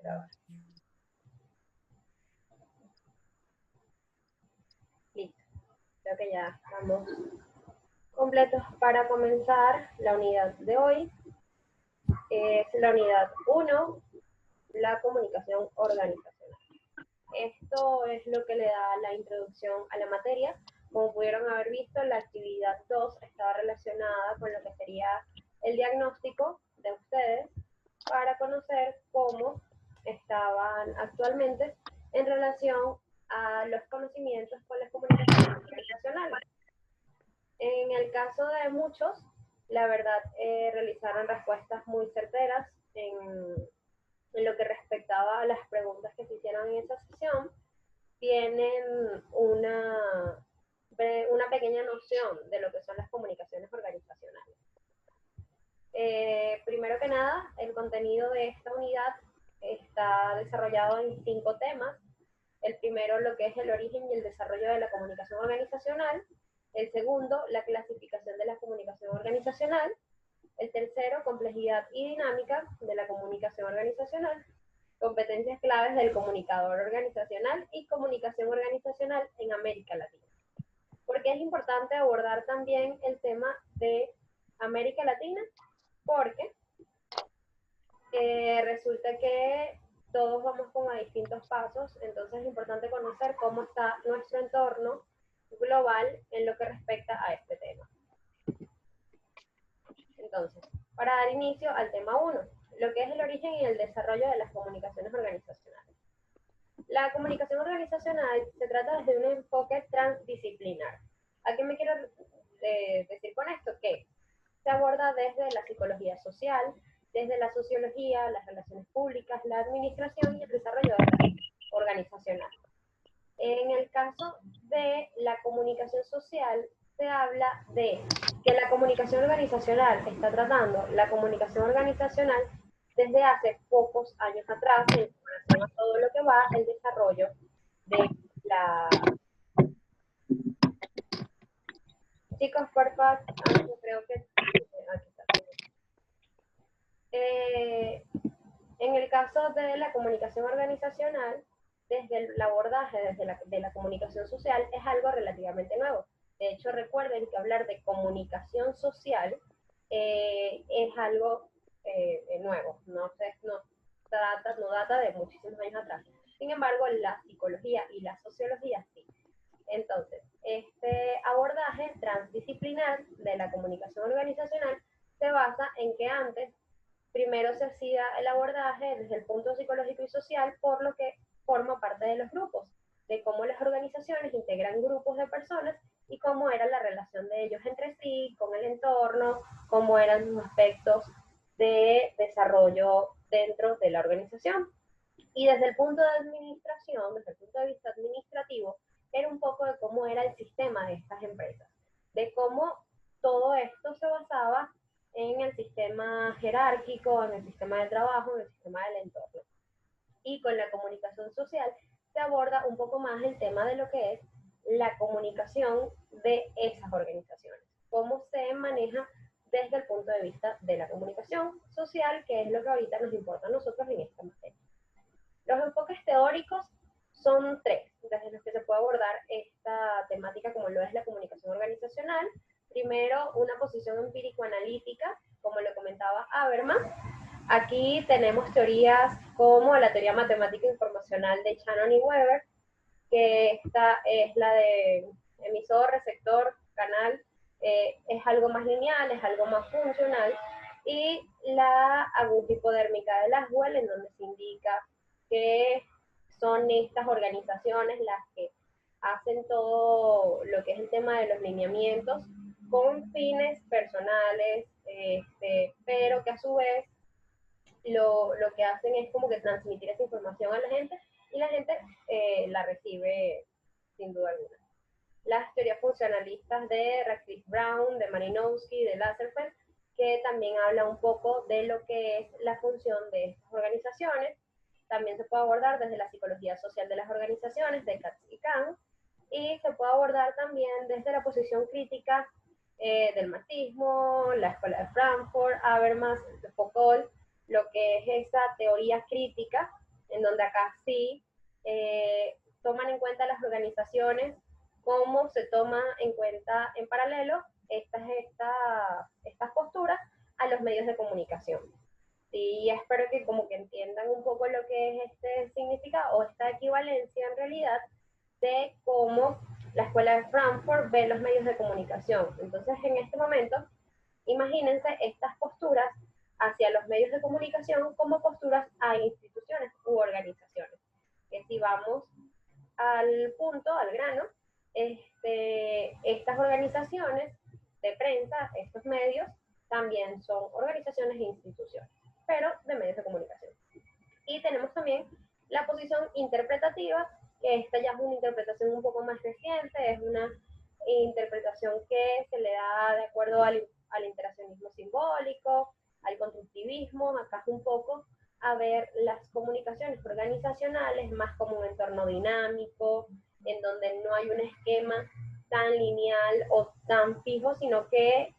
grabar. Listo. Creo que ya estamos completos para comenzar la unidad de hoy. Es la unidad 1, la comunicación organizacional. Esto es lo que le da la introducción a la materia. Como pudieron haber visto, la actividad 2 estaba relacionada con lo que sería el diagnóstico de ustedes para conocer cómo estaban actualmente en relación a los conocimientos con las comunicaciones organizacionales. En el caso de muchos, la verdad, realizaron respuestas muy certeras en lo que respectaba a las preguntas que se hicieron en esa sesión. Tienen una pequeña noción de lo que son las comunicaciones organizacionales. Primero que nada, el contenido de esta unidad está desarrollado en 5 temas. El primero, lo que es el origen y el desarrollo de la comunicación organizacional. El segundo, la clasificación de la comunicación organizacional. El tercero, complejidad y dinámica de la comunicación organizacional. Competencias claves del comunicador organizacional y comunicación organizacional en América Latina. Porque es importante abordar también el tema de América Latina, porque resulta que todos vamos como a distintos pasos, entonces es importante conocer cómo está nuestro entorno global en lo que respecta a este tema. Entonces, para dar inicio al tema 1, lo que es el origen y el desarrollo de las comunicaciones organizacionales. La comunicación organizacional se trata desde un enfoque transdisciplinar. ¿A qué me quiero decir con esto? Que se aborda desde la psicología social, desde la sociología, las relaciones públicas, la administración y el desarrollo organizacional. En el caso de la comunicación social, se habla de que la comunicación organizacional está tratando la comunicación organizacional desde hace pocos años atrás, en relación a todo lo que va el desarrollo de la... Chicos, por favor, creo que... Aquí está. En el caso de la comunicación organizacional, desde el abordaje de la comunicación social es algo relativamente nuevo. De hecho, recuerden que hablar de comunicación social es algo nuevo, no data de muchísimos años atrás. Sin embargo, la psicología y la sociología sí. Entonces, este abordaje transdisciplinar de la comunicación organizacional se basa en que antes primero se hacía el abordaje desde el punto psicológico y social, por lo que forma parte de los grupos, de cómo las organizaciones integran grupos de personas y cómo era la relación de ellos entre sí, con el entorno, cómo eran los aspectos de desarrollo dentro de la organización. Y desde el punto de administración, desde el punto de vista administrativo, era un poco de cómo era el sistema de estas empresas, de cómo todo esto se basaba en el sistema jerárquico, en el sistema de trabajo, en el sistema del entorno. Y con la comunicación social se aborda un poco más el tema de lo que es la comunicación de esas organizaciones, cómo se maneja desde el punto de vista de la comunicación social, que es lo que ahorita nos importa a nosotros en esta materia. Los enfoques teóricos son 3, desde los que se puede abordar esta temática como lo es la comunicación organizacional. Primero, una posición empírico-analítica, como lo comentaba Habermas. Aquí tenemos teorías como la teoría matemática informacional de Shannon y Weber, que esta es la de emisor, receptor, canal, es algo más lineal, es algo más funcional, y la aguja hipodérmica de Laswell, en donde se indica que son estas organizaciones las que hacen todo lo que es el tema de los lineamientos con fines personales, pero que a su vez lo que hacen es como que transmitir esa información a la gente y la gente la recibe sin duda alguna. Las teorías funcionalistas de Radcliffe Brown, de Malinowski, de Lazarsfeld, que también habla un poco de lo que es la función de estas organizaciones. También se puede abordar desde la psicología social de las organizaciones, de Katz y Kahn, y se puede abordar también desde la posición crítica del marxismo, la escuela de Frankfurt, Habermas, Foucault, lo que es esa teoría crítica en donde acá sí toman en cuenta las organizaciones, cómo se toma en cuenta en paralelo estas posturas a los medios de comunicación. Sí, espero que como que entiendan un poco lo que es este significado o esta equivalencia en realidad de cómo la Escuela de Frankfurt ve los medios de comunicación. Entonces, en este momento, imagínense estas posturas hacia los medios de comunicación como posturas a instituciones u organizaciones. Que si vamos al punto, al grano, estas organizaciones de prensa, estos medios, también son organizaciones e instituciones, pero de medios de comunicación. Y tenemos también la posición interpretativa, que esta ya es una interpretación un poco más reciente, es una interpretación que se le da de acuerdo al interaccionismo simbólico, al constructivismo, acá es un poco a ver las comunicaciones organizacionales más como un entorno dinámico, en donde no hay un esquema tan lineal o tan fijo, sino que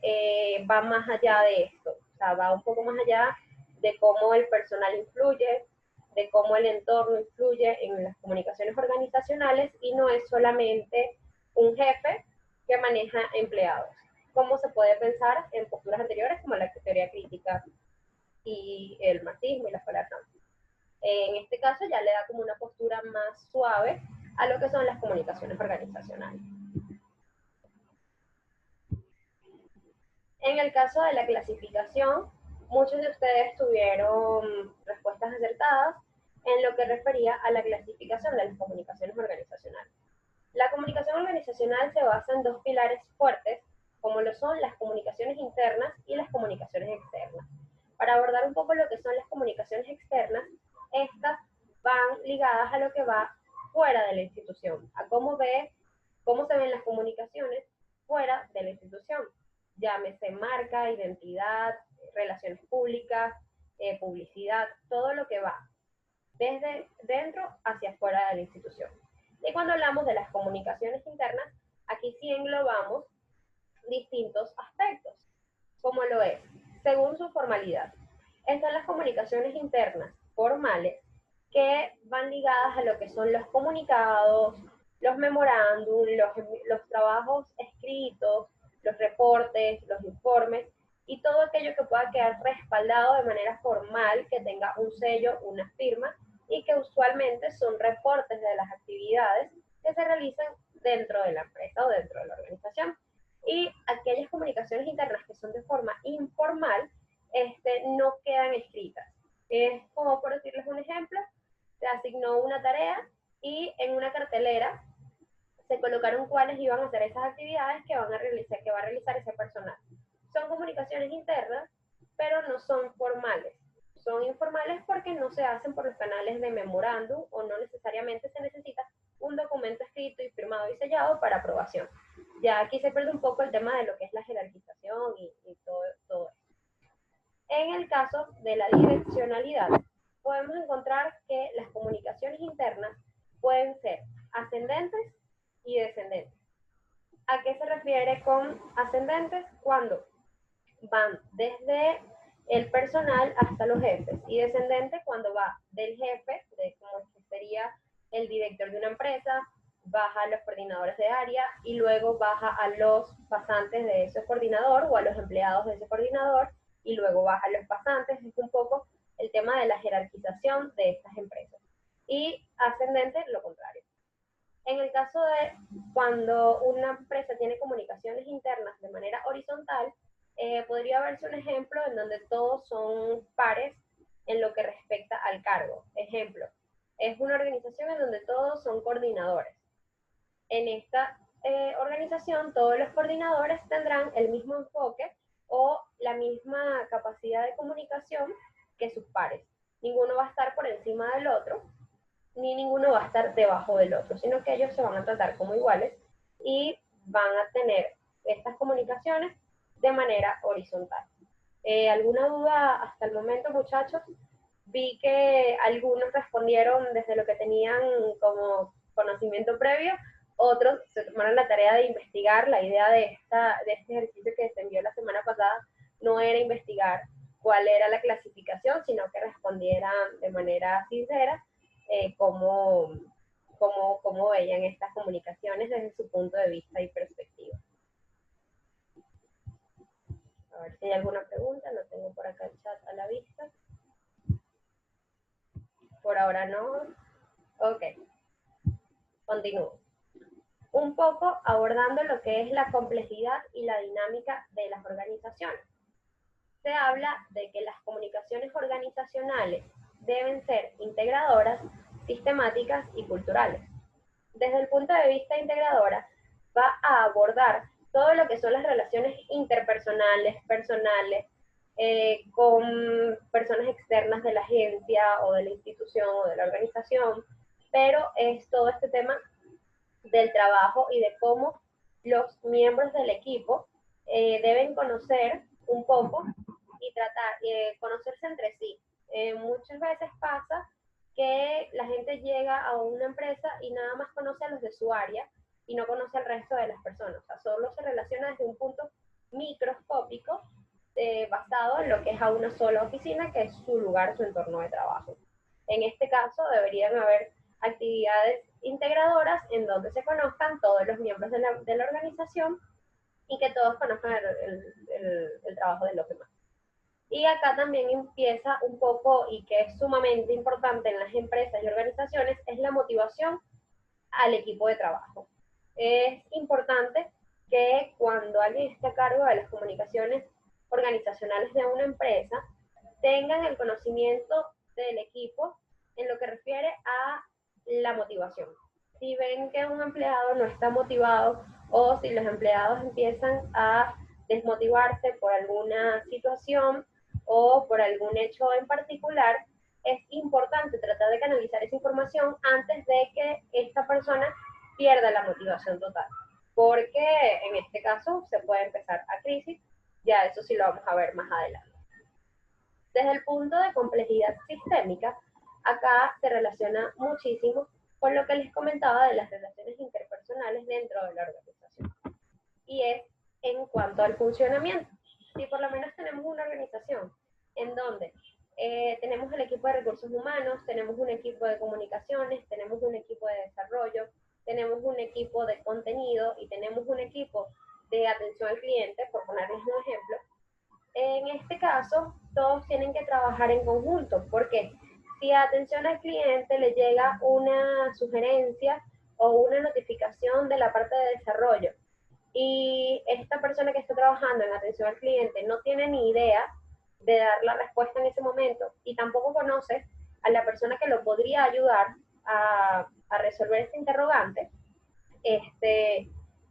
va más allá de esto, o sea, va un poco más allá de cómo el personal influye, de cómo el entorno influye en las comunicaciones organizacionales y no es solamente un jefe que maneja empleados, como se puede pensar en posturas anteriores como la teoría crítica y el marxismo y la escuela de Frankfurt. En este caso ya le da como una postura más suave a lo que son las comunicaciones organizacionales. En el caso de la clasificación, muchos de ustedes tuvieron respuestas acertadas en lo que refería a la clasificación de las comunicaciones organizacionales. La comunicación organizacional se basa en dos pilares fuertes, como lo son las comunicaciones internas y las comunicaciones externas. Para abordar un poco lo que son las comunicaciones externas, estas van ligadas a lo que va fuera de la institución, a cómo se ven las comunicaciones fuera de la institución. Llámese marca, identidad, relaciones públicas, publicidad, todo lo que va desde dentro hacia afuera de la institución. Y cuando hablamos de las comunicaciones internas, aquí sí englobamos distintos aspectos, como lo es, según su formalidad. Están las comunicaciones internas formales, que van ligadas a lo que son los comunicados, los memorándum, los trabajos escritos, los reportes, los informes, y todo aquello que pueda quedar respaldado de manera formal, que tenga un sello, una firma, y que usualmente son reportes de las actividades que se realizan dentro de la empresa o dentro de la organización. Y aquellas comunicaciones internas que son de forma informal, no quedan escritas. Es como, por decirles un ejemplo, se asignó una tarea y en una cartelera se colocaron cuáles iban a hacer esas actividades que va a realizar ese personal. Son comunicaciones internas, pero no son formales. Son informales porque no se hacen por los canales de memorándum o no necesariamente se necesita un documento escrito y firmado y sellado para aprobación. Ya aquí se pierde un poco el tema de lo que es la jerarquización y todo esto. En el caso de la direccionalidad, podemos encontrar que las comunicaciones internas pueden ser ascendentes y descendentes. ¿A qué se refiere con ascendentes? Cuando van desde el personal hasta los jefes, y descendente cuando va del jefe, de como sería el director de una empresa, baja a los coordinadores de área y luego baja a los pasantes de ese coordinador o a los empleados de ese coordinador y luego baja a los pasantes. Es un poco el tema de la jerarquización de estas empresas. Y ascendente, lo contrario. En el caso de cuando una empresa tiene comunicaciones internas de manera horizontal, podría verse un ejemplo en donde todos son pares en lo que respecta al cargo. Ejemplo, es una organización en donde todos son coordinadores. En esta organización, todos los coordinadores tendrán el mismo enfoque o la misma capacidad de comunicación que sus pares. Ninguno va a estar por encima del otro, ni ninguno va a estar debajo del otro, sino que ellos se van a tratar como iguales y van a tener estas comunicaciones de manera horizontal. ¿Alguna duda hasta el momento, muchachos? Vi que algunos respondieron desde lo que tenían como conocimiento previo, otros se tomaron la tarea de investigar. La idea de este ejercicio que se envió la semana pasada no era investigar cuál era la clasificación, sino que respondieran de manera sincera cómo veían estas comunicaciones desde su punto de vista y perspectiva. A ver si hay alguna pregunta, no tengo por acá el chat a la vista. Por ahora no. Ok, continúo. Un poco abordando lo que es la complejidad y la dinámica de las organizaciones. Se habla de que las comunicaciones organizacionales deben ser integradoras, sistemáticas y culturales. Desde el punto de vista integradora, va a abordar todo lo que son las relaciones interpersonales, personales, con personas externas de la agencia o de la institución o de la organización, pero es todo este tema del trabajo y de cómo los miembros del equipo deben conocer un poco y tratar de conocerse entre sí. Muchas veces pasa que la gente llega a una empresa y nada más conoce a los de su área y no conoce al resto de las personas. O sea, solo se relaciona desde un punto microscópico basado en lo que es a una sola oficina, que es su lugar, su entorno de trabajo. En este caso, deberían haber actividades integradoras en donde se conozcan todos los miembros de la organización y que todos conozcan el trabajo de los demás. Y acá también empieza un poco, y que es sumamente importante en las empresas y organizaciones, es la motivación al equipo de trabajo. Es importante que cuando alguien esté a cargo de las comunicaciones organizacionales de una empresa, tengan el conocimiento del equipo en lo que refiere a la motivación. Si ven que un empleado no está motivado o si los empleados empiezan a desmotivarse por alguna situación o por algún hecho en particular, es importante tratar de canalizar esa información antes de que esta persona pierda la motivación total, porque en este caso se puede empezar a crisis, ya eso sí lo vamos a ver más adelante. Desde el punto de complejidad sistémica, acá se relaciona muchísimo con lo que les comentaba de las relaciones interpersonales dentro de la organización. Y es en cuanto al funcionamiento. Si por lo menos tenemos una organización en donde tenemos el equipo de recursos humanos, tenemos un equipo de comunicaciones, tenemos un equipo de desarrollo, tenemos un equipo de contenido y tenemos un equipo de atención al cliente, por ponerles un ejemplo, en este caso, todos tienen que trabajar en conjunto, porque si a atención al cliente le llega una sugerencia o una notificación de la parte de desarrollo y esta persona que está trabajando en atención al cliente no tiene ni idea de dar la respuesta en ese momento y tampoco conoce a la persona que lo podría ayudar a resolver este interrogante,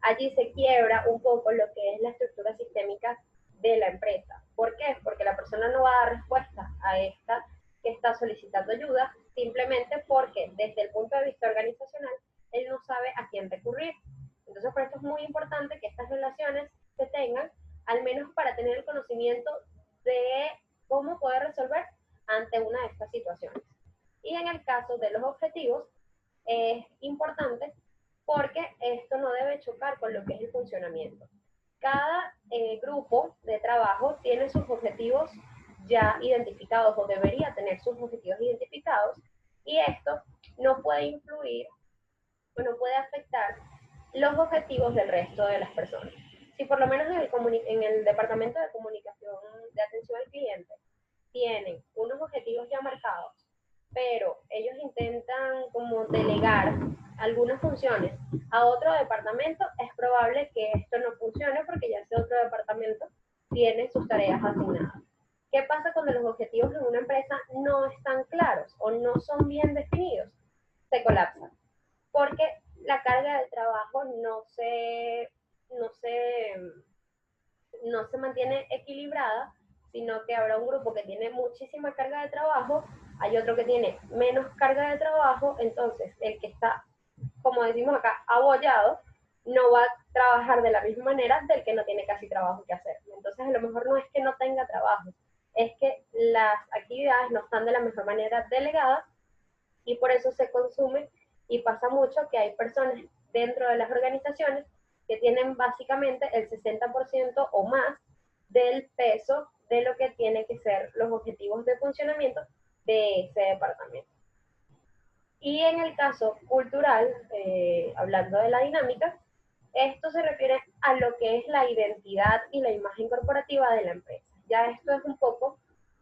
allí se quiebra un poco lo que es la estructura sistémica de la empresa. ¿Por qué? Porque la persona no va a dar respuesta a esta que está solicitando ayuda, simplemente porque desde el punto de vista organizacional, él no sabe a quién recurrir. Entonces, por esto es muy importante que estas relaciones se tengan, al menos para tener el conocimiento de cómo poder resolver ante una de estas situaciones. Y en el caso de los objetivos, es importante porque esto no debe chocar con lo que es el funcionamiento. Cada grupo de trabajo tiene sus objetivos ya identificados o debería tener sus objetivos identificados y esto no puede influir o no puede afectar los objetivos del resto de las personas. Si por lo menos en el departamento de comunicación de atención al cliente tienen unos objetivos ya marcados, pero ellos intentan como delegar algunas funciones a otro departamento, es probable que esto no funcione porque ya ese otro departamento tiene sus tareas asignadas. ¿Qué pasa cuando los objetivos en una empresa no están claros o no son bien definidos? Se colapsa, porque la carga de trabajo no se mantiene equilibrada, sino que habrá un grupo que tiene muchísima carga de trabajo, hay otro que tiene menos carga de trabajo, entonces el que está, como decimos acá, abollado, no va a trabajar de la misma manera del que no tiene casi trabajo que hacer. Entonces a lo mejor no es que no tenga trabajo, es que las actividades no están de la mejor manera delegadas y por eso se consume y pasa mucho que hay personas dentro de las organizaciones que tienen básicamente el 60% o más del peso de lo que tienen que ser los objetivos de funcionamiento de ese departamento. Y en el caso cultural, hablando de la dinámica, esto se refiere a lo que es la identidad y la imagen corporativa de la empresa. Ya esto es un poco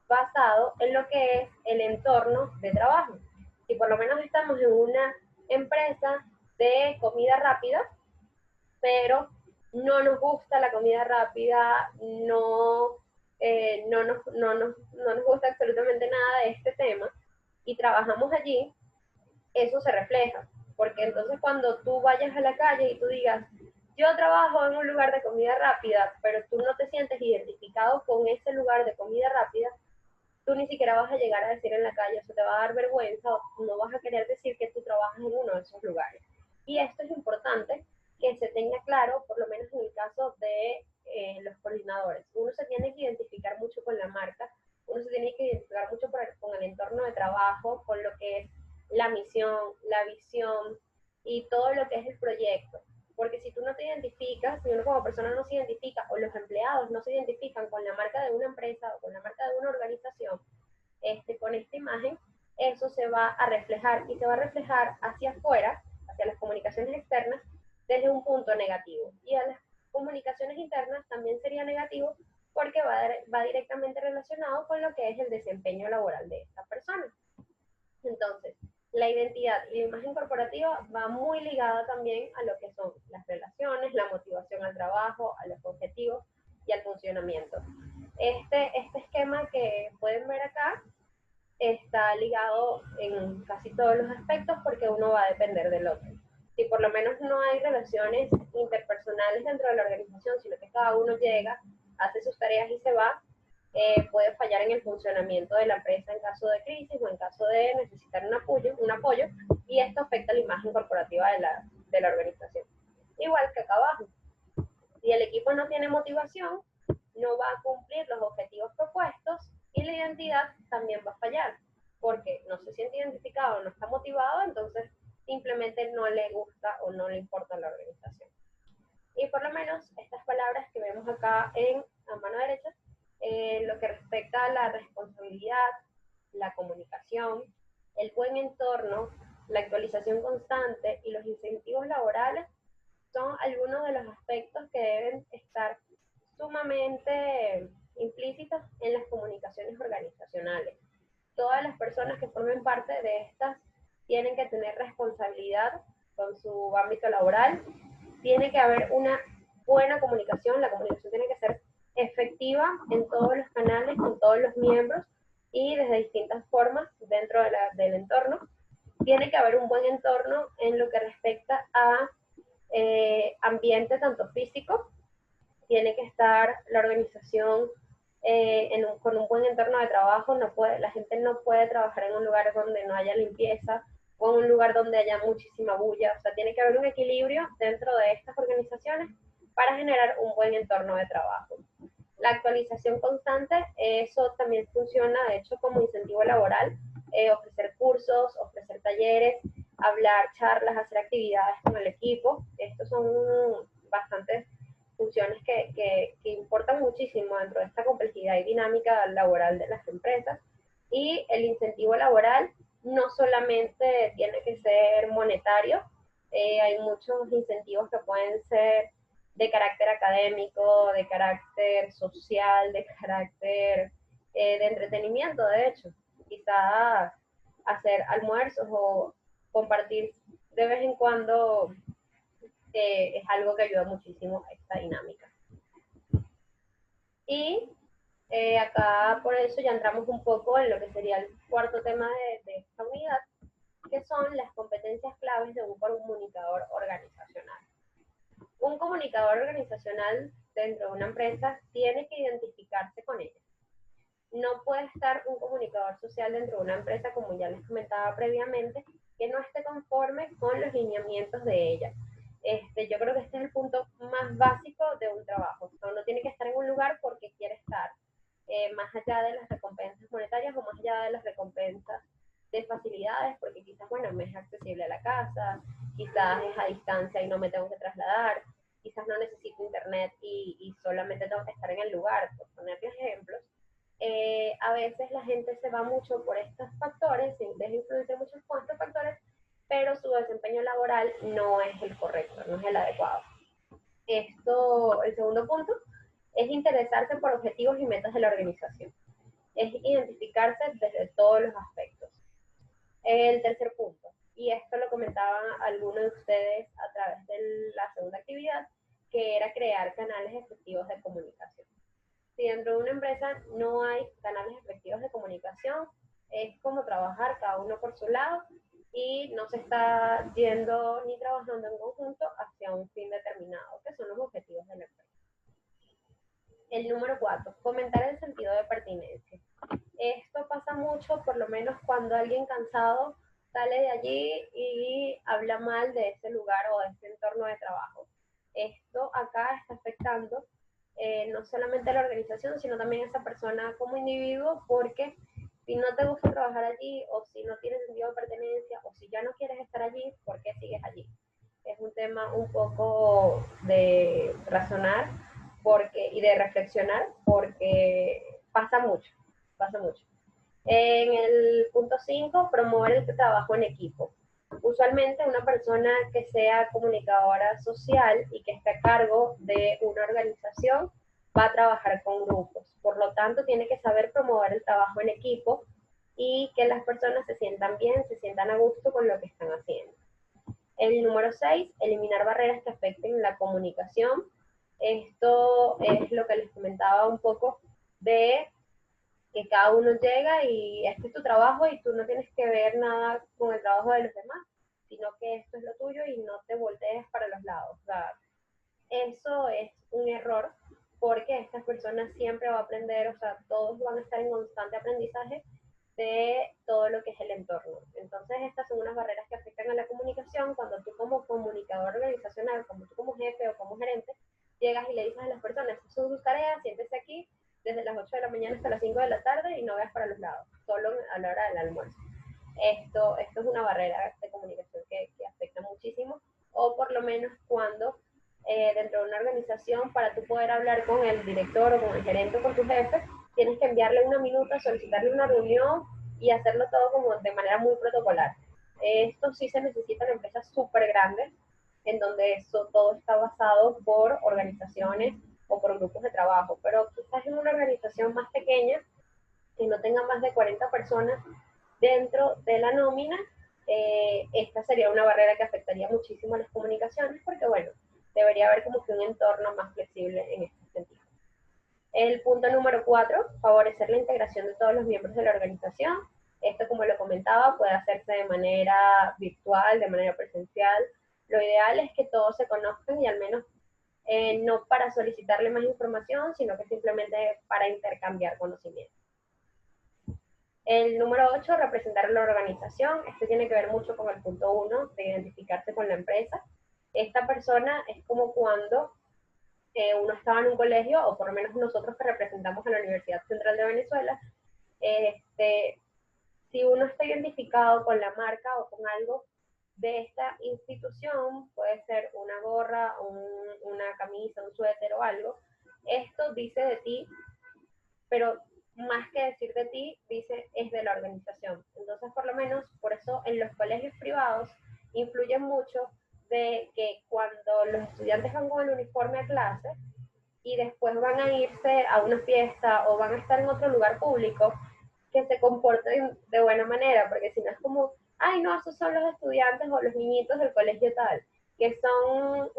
basado en lo que es el entorno de trabajo. Si por lo menos estamos en una empresa de comida rápida, pero no nos gusta la comida rápida, no nos gusta absolutamente nada de este tema y trabajamos allí, eso se refleja. Porque entonces cuando tú vayas a la calle y tú digas, yo trabajo en un lugar de comida rápida, pero tú no te sientes identificado con ese lugar de comida rápida, tú ni siquiera vas a llegar a decir en la calle, eso te va a dar vergüenza o no vas a querer decir que tú trabajas en uno de esos lugares. Y esto es importante que se tenga claro, por lo menos en el caso de los coordinadores. Uno se tiene que identificar mucho con la marca, uno se tiene que identificar mucho con el entorno de trabajo, con lo que es la misión, la visión y todo lo que es el proyecto. Porque si tú no te identificas, si uno como persona no se identifica, o los empleados no se identifican con la marca de una empresa o con la marca de una organización, con esta imagen, eso se va a reflejar y se va a reflejar hacia afuera, hacia las comunicaciones externas, desde un punto negativo. Y a las comunicaciones internas también sería negativo porque va directamente relacionado con lo que es el desempeño laboral de esta persona. Entonces, la identidad y la imagen corporativa va muy ligada también a lo que son las relaciones, la motivación al trabajo, a los objetivos y al funcionamiento. Este esquema que pueden ver acá está ligado en casi todos los aspectos porque uno va a depender del otro. Si por lo menos no hay relaciones interpersonales dentro de la organización, sino que cada uno llega, hace sus tareas y se va, puede fallar en el funcionamiento de la empresa en caso de crisis o en caso de necesitar un apoyo y esto afecta la imagen corporativa de la organización. Igual que acá abajo, si el equipo no tiene motivación, no va a cumplir los objetivos propuestos y la identidad también va a fallar, porque no se siente identificado, no está motivado, entonces simplemente no le gusta o no le importa la organización. Y por lo menos estas palabras que vemos acá en la mano derecha, lo que respecta a la responsabilidad, la comunicación, el buen entorno, la actualización constante y los incentivos laborales, son algunos de los aspectos que deben estar sumamente implícitos en las comunicaciones organizacionales. Todas las personas que formen parte de estas tienen que tener responsabilidad con su ámbito laboral, tiene que haber una buena comunicación, la comunicación tiene que ser efectiva en todos los canales, con todos los miembros y desde distintas formas dentro del entorno. Tiene que haber un buen entorno en lo que respecta a ambiente tanto físico, tiene que estar la organización con un buen entorno de trabajo, la gente no puede trabajar en un lugar donde no haya limpieza o en un lugar donde haya muchísima bulla, o sea, tiene que haber un equilibrio dentro de estas organizaciones para generar un buen entorno de trabajo. La actualización constante, eso también funciona, de hecho, como incentivo laboral, ofrecer cursos, ofrecer talleres, hablar, charlas, hacer actividades con el equipo. Estos son bastantes funciones que importan muchísimo dentro de esta complejidad y dinámica laboral de las empresas. Y el incentivo laboral no solamente tiene que ser monetario, hay muchos incentivos que pueden ser de carácter académico, de carácter social, de carácter de entretenimiento, de hecho. Quizá hacer almuerzos o compartir de vez en cuando es algo que ayuda muchísimo a esta dinámica. Y acá por eso ya entramos un poco en lo que sería el cuarto tema de esta unidad, que son las competencias claves de un comunicador organizacional. Un comunicador organizacional dentro de una empresa tiene que identificarse con ella. No puede estar un comunicador social dentro de una empresa, como ya les comentaba previamente, que no esté conforme con los lineamientos de ella. Yo creo que este es el punto más básico de un trabajo. O sea, uno tiene que estar en un lugar porque quiere estar, más allá de las recompensas monetarias o más allá de las recompensas de facilidades, porque quizás, bueno, me es accesible a la casa, quizás es a distancia y no me tengo que trasladar, quizás no necesito internet y solamente tengo que estar en el lugar, por ponerles ejemplos. A veces la gente se va mucho por estos factores, se deja influenciar mucho por estos factores laboral no es el correcto, no es el adecuado. El segundo punto es interesarse por objetivos y metas de la organización. Es identificarse desde todos los aspectos. El tercer punto, y esto lo comentaban algunos de ustedes a través de la segunda actividad, que era crear canales efectivos de comunicación. Si dentro de una empresa no hay canales efectivos de comunicación, es como trabajar cada uno por su lado y no se está yendo ni trabajando en conjunto hacia un fin determinado, que son los objetivos de la empresa. El número 4, fomentar el sentido de pertenencia. Esto pasa mucho, por lo menos cuando alguien cansado sale de allí y habla mal de ese lugar o de ese entorno de trabajo. Esto acá está afectando no solamente a la organización, sino también a esa persona como individuo, porque si no te gusta trabajar allí, o si no tienes sentido de pertenencia, o si ya no quieres estar allí, ¿por qué sigues allí? Es un tema un poco de razonar y de reflexionar, porque pasa mucho, pasa mucho. En el punto 5, promover el trabajo en equipo. Usualmente una persona que sea comunicadora social y que esté a cargo de una organización va a trabajar con grupos. Por lo tanto, tiene que saber promover el trabajo en equipo y que las personas se sientan bien, se sientan a gusto con lo que están haciendo. El número 6, eliminar barreras que afecten la comunicación. Esto es lo que les comentaba un poco de que cada uno llega y este es tu trabajo y tú no tienes que ver nada con el trabajo de los demás, sino que esto es lo tuyo y no te voltees para los lados. O sea, eso es un error porque estas personas siempre van a aprender, o sea, todos van a estar en constante aprendizaje de todo lo que es el entorno. Entonces, estas son unas barreras que afectan a la comunicación cuando tú como comunicador organizacional, como tú como jefe o como gerente, llegas y le dices a las personas, estas son sus tareas, siéntese aquí desde las 8 de la mañana hasta las 5 de la tarde y no veas para los lados, solo a la hora del almuerzo. Esto es una barrera de comunicación que afecta muchísimo, o por lo menos cuando dentro de una organización, para tú poder hablar con el director o con el gerente o con tu jefe, tienes que enviarle una minuta, solicitarle una reunión y hacerlo todo como de manera muy protocolar. Esto sí se necesita en empresas súper grandes, en donde eso todo está basado por organizaciones o por grupos de trabajo, pero quizás en una organización más pequeña, que no tenga más de 40 personas dentro de la nómina, esta sería una barrera que afectaría muchísimo a las comunicaciones, porque bueno, debería haber como que un entorno más flexible en este sentido. El punto número 4, favorecer la integración de todos los miembros de la organización. Esto, como lo comentaba, puede hacerse de manera virtual, de manera presencial. Lo ideal es que todos se conozcan y al menos no para solicitarle más información, sino que simplemente para intercambiar conocimientos. El número 8, representar la organización. Esto tiene que ver mucho con el punto 1, de identificarse con la empresa. Esta persona es como cuando uno estaba en un colegio, o por lo menos nosotros que representamos a la Universidad Central de Venezuela, si uno está identificado con la marca o con algo de esta institución, puede ser una gorra, una camisa, un suéter o algo, esto dice de ti, pero más que decir de ti, dice es de la organización. Entonces, por lo menos, por eso en los colegios privados influye mucho de que cuando los estudiantes van con el uniforme a clase y después van a irse a una fiesta o van a estar en otro lugar público, que se comporten de buena manera, porque si no es como, ay no, esos son los estudiantes o los niñitos del colegio tal, que son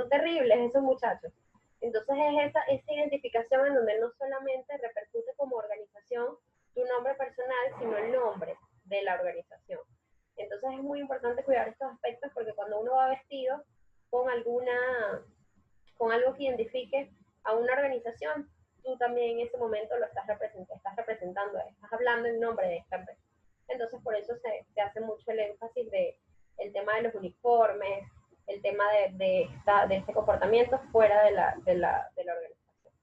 terribles esos muchachos. Entonces es esa identificación en donde no solamente repercute como organización tu nombre personal, sino el nombre de la organización. Entonces es muy importante cuidar estos aspectos porque cuando uno va vestido con algo que identifique a una organización, tú también en ese momento lo estás representando, estás hablando en nombre de esta empresa. Entonces por eso se hace mucho el énfasis el tema de los uniformes, el tema de este comportamiento fuera de la organización.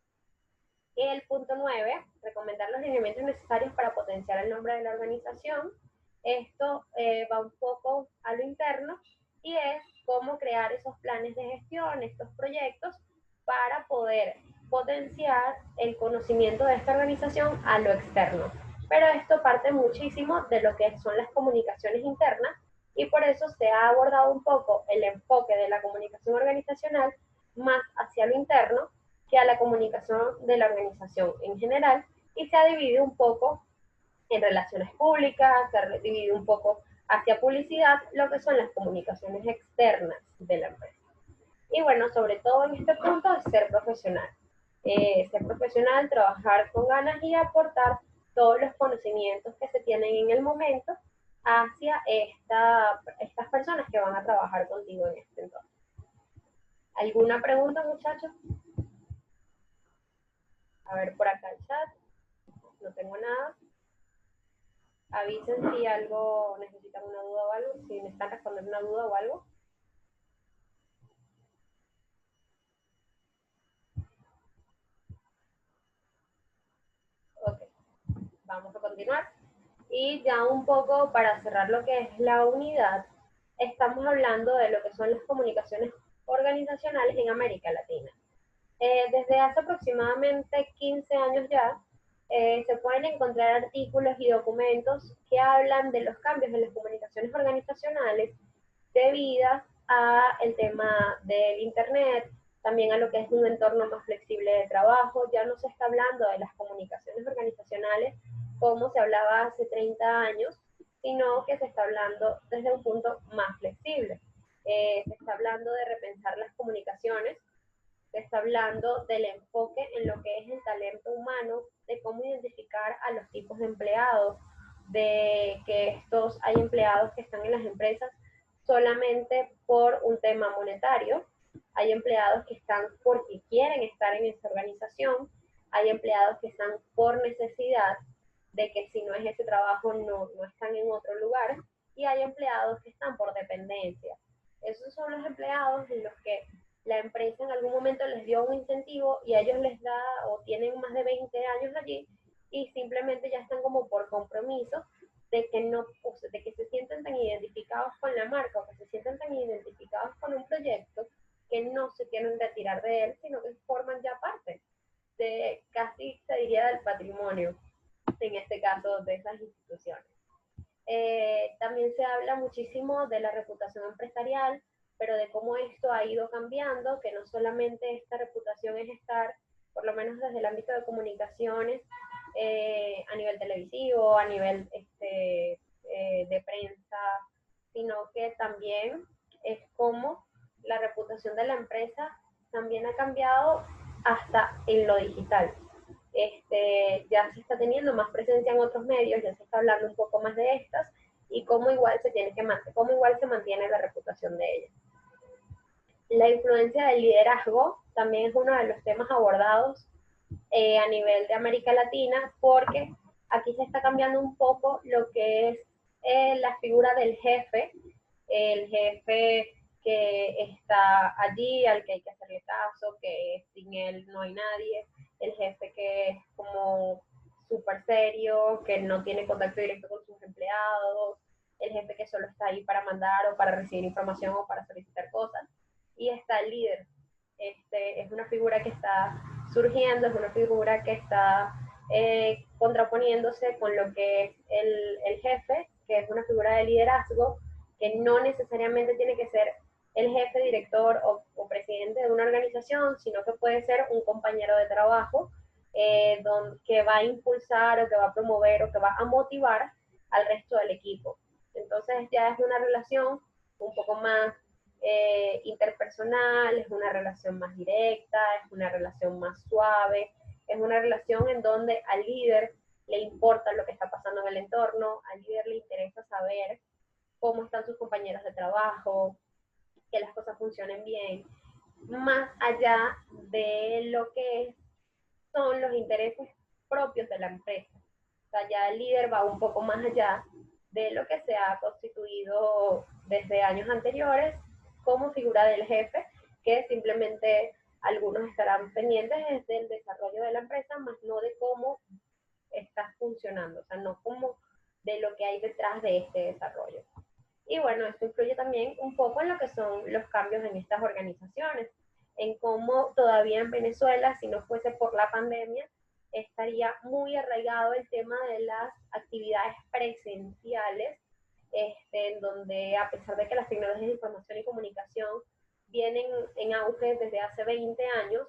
Y el punto 9, recomendar los lineamientos necesarios para potenciar el nombre de la organización. Esto va un poco a lo interno y es cómo crear esos planes de gestión, estos proyectos, para poder potenciar el conocimiento de esta organización a lo externo. Pero esto parte muchísimo de lo que son las comunicaciones internas, y por eso se ha abordado un poco el enfoque de la comunicación organizacional más hacia lo interno que a la comunicación de la organización en general, y se ha dividido un poco en relaciones públicas, se ha dividido un poco hacia publicidad, lo que son las comunicaciones externas de la empresa. Y bueno, sobre todo en este punto es ser profesional. Ser profesional, trabajar con ganas y aportar todos los conocimientos que se tienen en el momento hacia estas personas que van a trabajar contigo en este entorno. ¿Alguna pregunta, muchachos? A ver, por acá el chat. No tengo nada. Avisen si algo necesitan una duda o algo, si necesitan responder una duda o algo. Ok, vamos a continuar. Y ya un poco para cerrar lo que es la unidad, estamos hablando de lo que son las comunicaciones organizacionales en América Latina. Desde hace aproximadamente 15 años ya, se pueden encontrar artículos y documentos que hablan de los cambios en las comunicaciones organizacionales debidas a el tema del Internet, también a lo que es un entorno más flexible de trabajo. Ya no se está hablando de las comunicaciones organizacionales como se hablaba hace 30 años, sino que se está hablando desde un punto más flexible. Se está hablando de repensar las comunicaciones, se está hablando del enfoque en lo que es el talento humano, de cómo identificar a los tipos de empleados, de que hay empleados que están en las empresas solamente por un tema monetario, hay empleados que están porque quieren estar en esa organización, hay empleados que están por necesidad de que si no es ese trabajo no están en otro lugar, y hay empleados que están por dependencia. Esos son los empleados en los que la empresa en algún momento les dio un incentivo y a ellos les da o tienen más de 20 años allí y simplemente ya están como por compromiso de que no, de que se sienten tan identificados con la marca o que se sienten tan identificados con un proyecto que no se quieren retirar de él, sino que forman ya parte de, casi se diría, del patrimonio, en este caso de esas instituciones. También se habla muchísimo de la reputación empresarial, pero de cómo esto ha ido cambiando, que no solamente esta reputación es estar, por lo menos desde el ámbito de comunicaciones, a nivel televisivo, a nivel de prensa, sino que también es como la reputación de la empresa también ha cambiado hasta en lo digital. Ya se está teniendo más presencia en otros medios, ya se está hablando un poco más de estas y cómo igual cómo igual se mantiene la reputación de ellas. La influencia del liderazgo también es uno de los temas abordados a nivel de América Latina, porque aquí se está cambiando un poco lo que es la figura del jefe, el jefe que está allí, al que hay que hacerle caso, que sin él no hay nadie, el jefe que es como súper serio, que no tiene contacto directo con sus empleados, el jefe que solo está ahí para mandar o para recibir información o para solicitar cosas, y está el líder. Es una figura que está surgiendo, es una figura que está contraponiéndose con lo que es el jefe, que es una figura de liderazgo, que no necesariamente tiene que ser el jefe, director o presidente de una organización, sino que puede ser un compañero de trabajo que va a impulsar o que va a promover o que va a motivar al resto del equipo. Entonces ya es una relación un poco más interpersonal, es una relación más directa, es una relación más suave, es una relación en donde al líder le importa lo que está pasando en el entorno, al líder le interesa saber cómo están sus compañeros de trabajo, que las cosas funcionen bien, más allá de lo que son los intereses propios de la empresa. O sea, ya el líder va un poco más allá de lo que se ha constituido desde años anteriores como figura del jefe, que simplemente algunos estarán pendientes del desarrollo de la empresa, más no de cómo está funcionando, o sea, no como de lo que hay detrás de este desarrollo. Y bueno, esto influye también un poco en lo que son los cambios en estas organizaciones, en cómo todavía en Venezuela, si no fuese por la pandemia, estaría muy arraigado el tema de las actividades presenciales en donde a pesar de que las tecnologías de información y comunicación vienen en auge desde hace 20 años,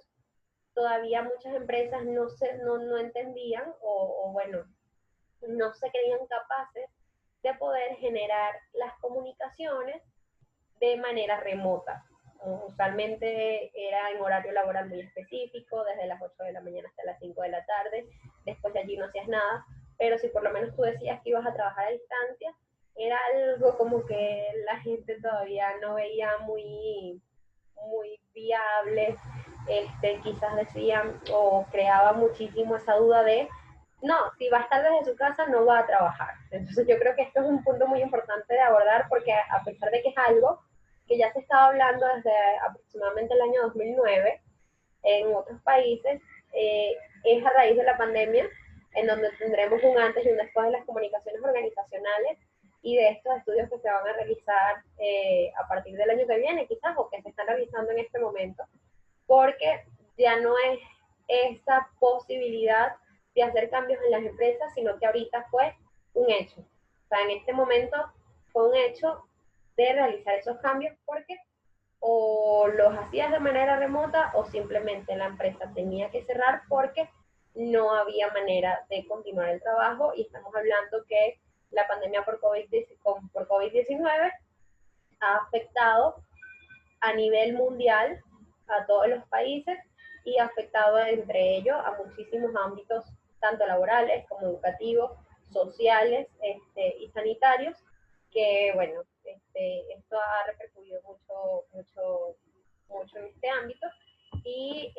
todavía muchas empresas no entendían o bueno, no se creían capaces de poder generar las comunicaciones de manera remota. Usualmente era en horario laboral muy específico, desde las 8 de la mañana hasta las 5 de la tarde, después de allí no hacías nada, pero si por lo menos tú decías que ibas a trabajar a distancia, era algo como que la gente todavía no veía muy viable, quizás decían o creaba muchísimo esa duda de, no, si va a estar desde su casa no va a trabajar. Entonces yo creo que esto es un punto muy importante de abordar porque a pesar de que es algo que ya se estaba hablando desde aproximadamente el año 2009 en otros países, es a raíz de la pandemia en donde tendremos un antes y un después de las comunicaciones organizacionales y de estos estudios que se van a realizar a partir del año que viene quizás o que se están realizando en este momento, porque ya no es esa posibilidad de hacer cambios en las empresas, sino que ahorita fue un hecho. O sea, en este momento fue un hecho de realizar esos cambios porque o los hacías de manera remota o simplemente la empresa tenía que cerrar porque no había manera de continuar el trabajo y estamos hablando que la pandemia por COVID-19 ha afectado a nivel mundial a todos los países y ha afectado entre ellos a muchísimos ámbitos, tanto laborales como educativos, sociales y sanitarios, que bueno, esto ha repercutido mucho en este ámbito y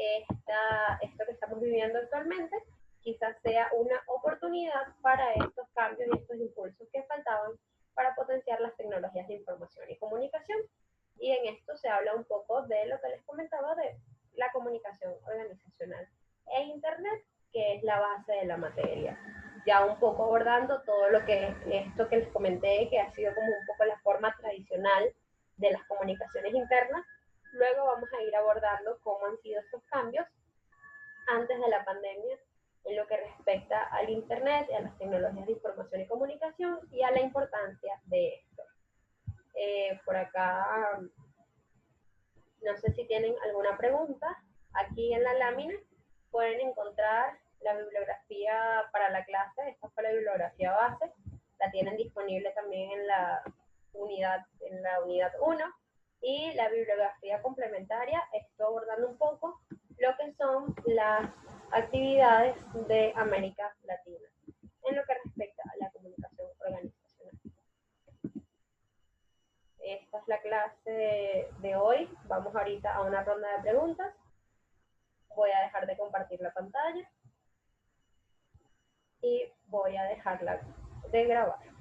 esto que estamos viviendo actualmente quizás sea una oportunidad para estos cambios y estos impulsos que faltaban para potenciar las tecnologías de información y comunicación. Y en esto se habla un poco de lo que les comentaba de la comunicación organizacional e Internet, que es la base de la materia. Ya un poco abordando todo lo que es esto que les comenté, que ha sido como un poco la forma tradicional de las comunicaciones internas. Luego vamos a ir abordando cómo han sido estos cambios antes de la pandemia en lo que respecta al Internet, a las tecnologías de información y comunicación y a la importancia de esto. Por acá, no sé si tienen alguna pregunta. Aquí en la lámina pueden encontrar la bibliografía para la clase. Esta fue la bibliografía base. La tienen disponible también en la unidad 1. Y la bibliografía complementaria, estoy abordando un poco lo que son las actividades de América Latina en lo que respecta a la comunicación organizacional. Esta es la clase de hoy. Vamos ahorita a una ronda de preguntas. Voy a dejar de compartir la pantalla y voy a dejarla de grabar.